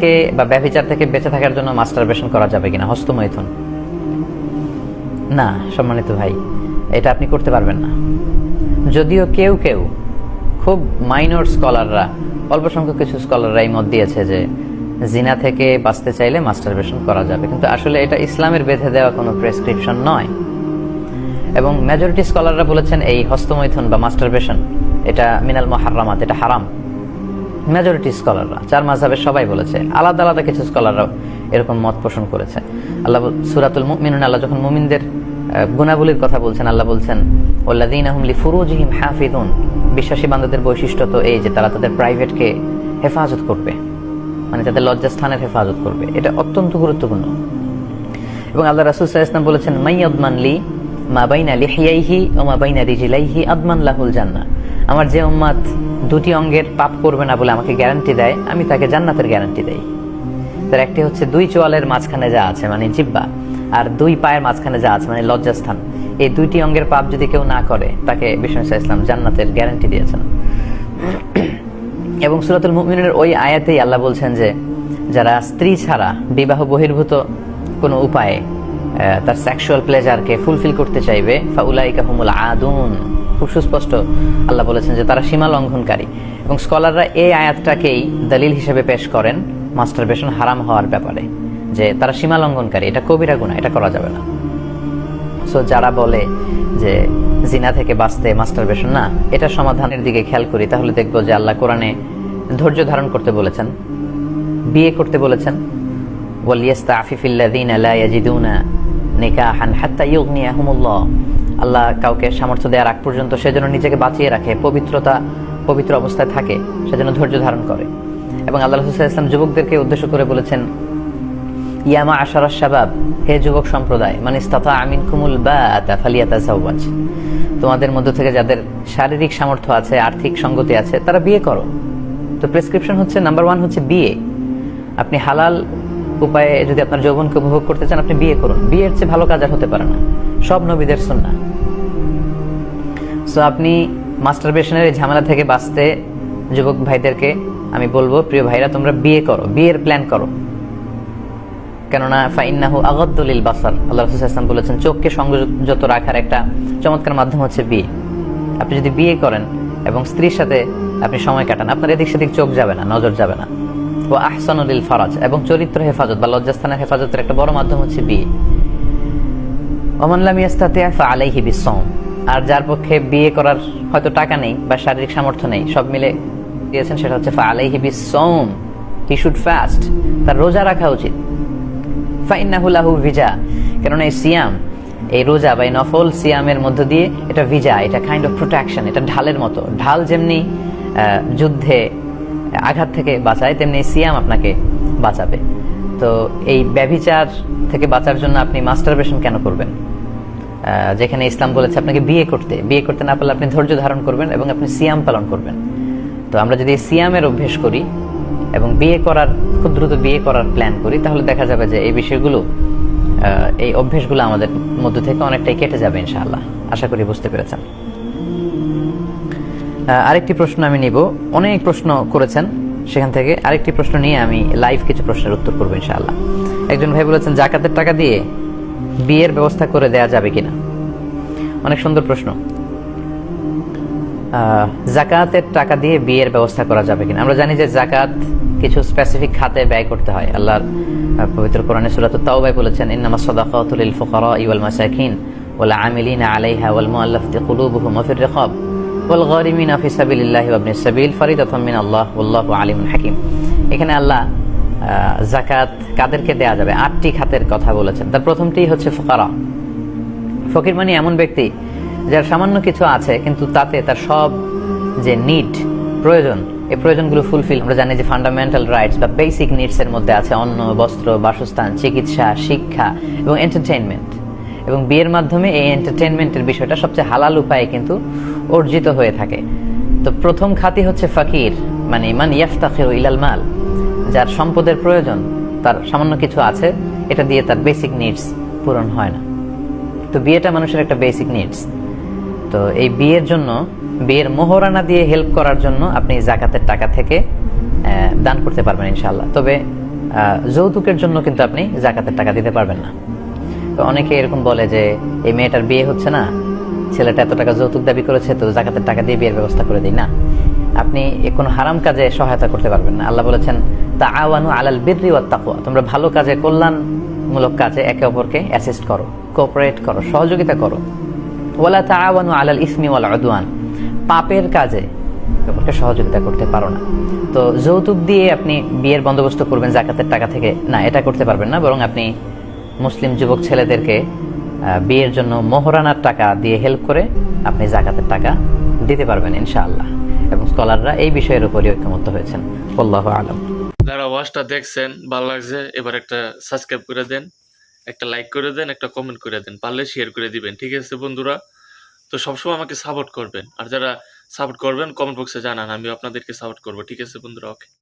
থেকে বা ব্যভিচার থেকে বেঁচে থাকার জন্য মাস্টারবেশন করা যাবে কিনা, হস্তমৈথুন? না সম্মানিত ভাই, এটা আপনি করতে পারবেন না। যদিও কেউ কেউ খুব মাইনর স্কলাররা, অল্প সংখ্যক কিছু স্কলাররা এই মত দিয়েছে যে জিনা থেকে বাঁচতে চাইলে মাস্টারবেশন করা যাবে, কিন্তু আসলে এটা ইসলামের বেঁধে দেওয়া কোনো প্রেসক্রিপশন নয়। এবং মেজরিটি স্কলাররা বলেছেন এই হস্তমৈথুন বা মাস্টারবেশন এটা মিনাল মুহাররামাত, এটা হারাম। মেজরিটি স্কলাররা, চার মাযহাবের সবাই বলেছে। আলাদা আলাদা কিছু স্কলাররাও এরকম মত পোষণ করেছে। আল্লাহ সূরাতুল মুমিনুন, আল্লাহ যখন মুমিনদের গুণাবলীর কথা বলছেন, আল্লাহ বলছেন ওয়াল্লাযীনা হুম লিফুরুজিহিম হাফিযুন, বিশ্বাসী বান্দাদের বৈশিষ্ট্য তো এই যে তারা তাদের প্রাইভেটকে হেফাজত করবে, মানে তাদের লজ্জাস্থানের হেফাজত করবে। এটা অত্যন্ত গুরুত্বপূর্ণ। এবং আল্লাহ রাসূল সাল্লাল্লাহু আলাইহি ওয়াসাল্লাম বলেছেন মাইয়াদমান লি মা বাইনা লিহিয়াইহি ওয়া মা বাইনা রিজলাইহি আদমান লাহুল জান্নাহ, আমার যে উম্মত দুটি অঙ্গের পাপ করবে না বলে আমাকে গ্যারান্টি দেয়, আমি তাকে জান্নাতের গ্যারান্টি দেই। তার একটি হচ্ছে দুই চোয়ালের মাঝখানে যা আছে মানে জিহ্বা, আর দুই পায়ের মাঝখানে যা আছে মানে লজ্জাস্থান, এই দুইটি অঙ্গের পাপ যদি কেউ না করে তাকে বিষ্ণু সাল্লাল্লাহু আলাইহি ওয়াসাল্লাম জান্নাতের গ্যারান্টি দিয়েছেন। এবং সূরাতুল মুমিনুনের ওই আয়াতেই আল্লাহ বলছেন যে যারা স্ত্রী ছাড়া বিবাহ বহির্ভূত কোনো উপায়ে তার সেক্সুয়াল প্লেজারকে ফুলফিল করতে চাইবে ফাউলাইকা হুমুল আদুন, খুব সুস্পষ্ট আল্লাহ বলেছেন যে তারা সীমা লঙ্ঘনকারী। এবং স্কলাররা এই আয়াতটাকেই দলিল হিসেবে পেশ করেন মাস্টারবেশন হারাম হওয়ার ব্যাপারে, যে তারা সীমা লঙ্ঘনকারী, এটা কবিরা গুনাহ, এটা করা যাবে না। সো যারা বলে যে জিনা থেকে বাঁচতে মাস্টারবেশন না, এটা সমাধানের দিকে খেয়াল করি তাহলে দেখবো যে আল্লাহ কোরআনে ধৈর্য ধারণ করতে বলেছেন, বিয়ে করতে বলেছেন, ওয়ালিয়াস্তাফিফিল্লাযীনা লা ইয়াজিদুনা নিকাহান হাত্তা ইউগনিয়াহুমুল্লাহ, আল্লাহ কাউকে সামর্থ্য দেওয়ার আগ পর্যন্ত সেজন্য নিজেকে বাঁচিয়ে রাখে, পবিত্র অবস্থায় থাকে, সেজন্য ধৈর্য ধারণ করে। এবং আল্লাহ রাসূল সাল্লাল্লাহু আলাইহি ওয়াসাল্লাম যুবকদেরকে উদ্দেশ্য করে বলেছেন ইয়া মা'আশারাশ শাবাব, হে যুবক সম্প্রদায়, মান ইসতাতা মিনকুমুল বাআতা ফালিয়াতাযাওয়াজ, তোমাদের মধ্য থেকে যাদের শারীরিক সামর্থ্য আছে, আর্থিক সঙ্গতি আছে, তারা বিয়ে করো। তো প্রেসক্রিপশন হচ্ছে নাম্বার 1 হচ্ছে বিয়ে। আপনি হালাল উপায়ে যদি আপনার যৌবনকে উপভোগ করতে চান আপনি বিয়ে করুন, বিয়ের চেয়ে ভালো কাজ আর হতে পারে না, সব নবীদের সুন্নাহ। সো আপনি মাস্টারবেশনের এই ঝামেলা থেকে বাঁচতে যুবক ভাইদেরকে আমি বলবো, প্রিয় ভাইরা তোমরা বিয়ে করো, বিয়ের প্ল্যান করো। কেননা ফাইন্নাহু আগাদ্দু লিল বাসার, আল্লাহ রাসূল সাল্লাল্লাহু আলাইহি ওয়াসাল্লাম বলেছেন চোখকে সংযত রাখার একটা চমৎকার মাধ্যম হচ্ছে বিয়ে। আপনি যদি বিয়ে করেন এবং স্ত্রীর সাথে আপনি সময় কাটান, আপনার এদিক সেদিক চোখ যাবে না, নজর যাবে না। ও আহসানু লিল ফারাজ, এবং চরিত্র হেফাজত বা লজ্জাস্থানের হেফাজতের একটা বড় মাধ্যম হচ্ছে বিয়ে। ওমান লাম ইয়াস্তাতি' ফাআলাইহি বিসসাওম, আর যার পক্ষে বিয়ে করার হয়তো টাকা নেই বা শারীরিক সামর্থ্য নেই, সব মিলে দিয়েছেন সেটা হচ্ছে ফাআলাইহি বিসসাওম, হি শুড ফাস্ট, তার রোজা রাখা উচিত। ফাইন্নাহু লাহু ভিজা, কেননা এই সিয়াম, এই রোজা বা এই নফল সিয়ামের মধ্য দিয়ে এটা ভিজা, এটা কাইন্ড অফ প্রোটেকশন, এটা ঢালের মতো। ঢাল যেমনি যুদ্ধে আঘাত থেকে বাঁচায়, তেমনি সিয়াম আপনাকে বাঁচাবে। তো এই ব্যভিচার থেকে বাঁচার জন্য আপনি মাস্টারবেশন কেন করবেন, যেখানে ইসলাম বলেছে আপনাকে বিয়ে করতে না পারলে আপনি ধৈর্য ধারণ করবেন এবং আপনি সিয়াম পালন করবেন। তো আমরা যদি সিয়ামের অভ্যেস করি এবং খুব দ্রুত বিয়ে করার প্ল্যান করি, তাহলে দেখা যাবে যে এই বিষয়গুলো, এই অভ্যেসগুলো আমাদের মধ্য থেকে অনেকটাই কেটে যাবে ইনশাআল্লাহ। আশা করি বুঝতে পেরেছেন। আরেকটি প্রশ্ন আমি নিব, অনেক প্রশ্ন করেছেন, সেখান থেকে আরেকটি প্রশ্ন নিয়ে আমি লাইভ কিছু প্রশ্নের উত্তর করবো ইনশাআল্লাহ। একজন ভাই বলেছেন যাকাতের টাকা দিয়ে বিয়ের ব্যবস্থা করে দেয়া যাবে কিনা। অনেক সুন্দর প্রশ্ন। যাকাতের টাকা দিয়ে বিয়ের ব্যবস্থা করা যাবে কিনা। আমরা জানি যে যাকাত কিছু স্পেসিফিক খাতে ব্যয় করতে হয়। আল্লাহর পবিত্র কোরআনে সূরাতুত তাওবায় বলেছেন ইন্নামাস সাদাকাতু লিল ফুকারাই ওয়াল মাসাকিন ওয়াল আমিলিনা আলাইহা ওয়াল মুআল্লাফাতি কুলুবুহুম ওয়া ফির রিকাব ওয়াল গারিমিনা ফি সাবিলিল্লাহি ওয়া ইবনিস সাবিল ফারিদাতাম মিনাল্লাহ ওয়াল্লাহু আলিমুন হাকীম। এখানে আল্লাহ যাকাত কাদেরকে দেয়া যাবে 8টি খাতের কথা বলেছেন। তার প্রথমটি হচ্ছে ফুকারা। ফকির মানে এমন ব্যক্তি যার সামান্য কিছু আছে কিন্তু তাতে তার সব যে নিড, প্রয়োজন, এই প্রয়োজনগুলো ফুলফিল। আমরা জানি যে ফান্ডামেন্টাল রাইটস বা বেসিক নিডস এর মধ্যে আছে অন্ন, বস্ত্র, বাসস্থান, চিকিৎসা, শিক্ষা এবং এন্টারটেইনমেন্ট। এবং বিয়ের মাধ্যমে এই এন্টারটেইনমেন্টের বিষয়টা সবচেয়ে হালাল উপায়ে কিন্তু অর্জিত হয়ে থাকে। তো প্রথম খাতি হচ্ছে ফাকির, মানে মান ইয়াফতাখিরু ইলাল মাল, যার সম্পদের প্রয়োজন, তার সামান্য কিছু আছে, এটা দিয়ে তার বেসিক নিডস পূরণ হয় না। তো বিয়েটা মানুষের একটা বেসিক নিডস। তো এই বিয়ের মোহরানা দিয়ে হেল্প করার জন্য আপনি যাকাতের টাকা থেকে দান করতে পারবেন ইনশাআল্লাহ। তবে যৌতুকের জন্য কিন্তু আপনি জাকাতের টাকা দিতে পারবেন না। তো অনেকে এরকম বলে যে এই মেয়েটার বিয়ে হচ্ছে না, ছেলেটা এত টাকা যৌতুক দাবি করেছে, তো জাকাতের টাকা দিয়ে বিয়ের ব্যবস্থা করে দিই না। আপনি কোনো হারাম কাজে সহায়তা করতে পারবেন না। আল্লাহ বলেছেন তাআওয়ানু আলাল বিররি ওয়াত তাকওয়া, তোমরা ভালো কাজে, কল্যাণমূলক কাজে একে অপরকে অ্যাসিস্ট করো, কোঅপারেট করো, সহযোগিতা করো। ওয়ালা তাআওয়ানু আলাল ইসমি ওয়াল উদওয়ান, পাপের কাজে একে অপরকে সহযোগিতা করতে পারো না। তো যৌতুক দিয়ে আপনি বিয়ের বন্দোবস্ত করবেন জাকাতের টাকা থেকে, না, এটা করতে পারবেন না। বরং আপনি মুসলিম যুবক ছেলেদেরকে বিয়ের জন্য মোহরানার টাকা দিয়ে হেল্প করে আপনি জাকাতের টাকা দিতে পারবেন ইনশাআল্লাহ। এবং স্কলাররা এই বিষয়ের উপরই ঐকমত্য হয়েছেন। আল্লাহু আলাম। যারা ওয়াজটা দেখছেন ভালো লাগছে, এবার একটা সাবস্ক্রাইব করে দেন, একটা লাইক করে দেন, একটা কমেন্ট করে দেন, পারলে শেয়ার করে দিবেন। ঠিক আছে বন্ধুরা? তো সবসময় আমাকে সাপোর্ট করবেন, আর যারা সাপোর্ট করবেন কমেন্ট বক্সে জানান, আমি আপনাদেরকে সাপোর্ট করবো। ঠিক আছে বন্ধুরা? ওকে।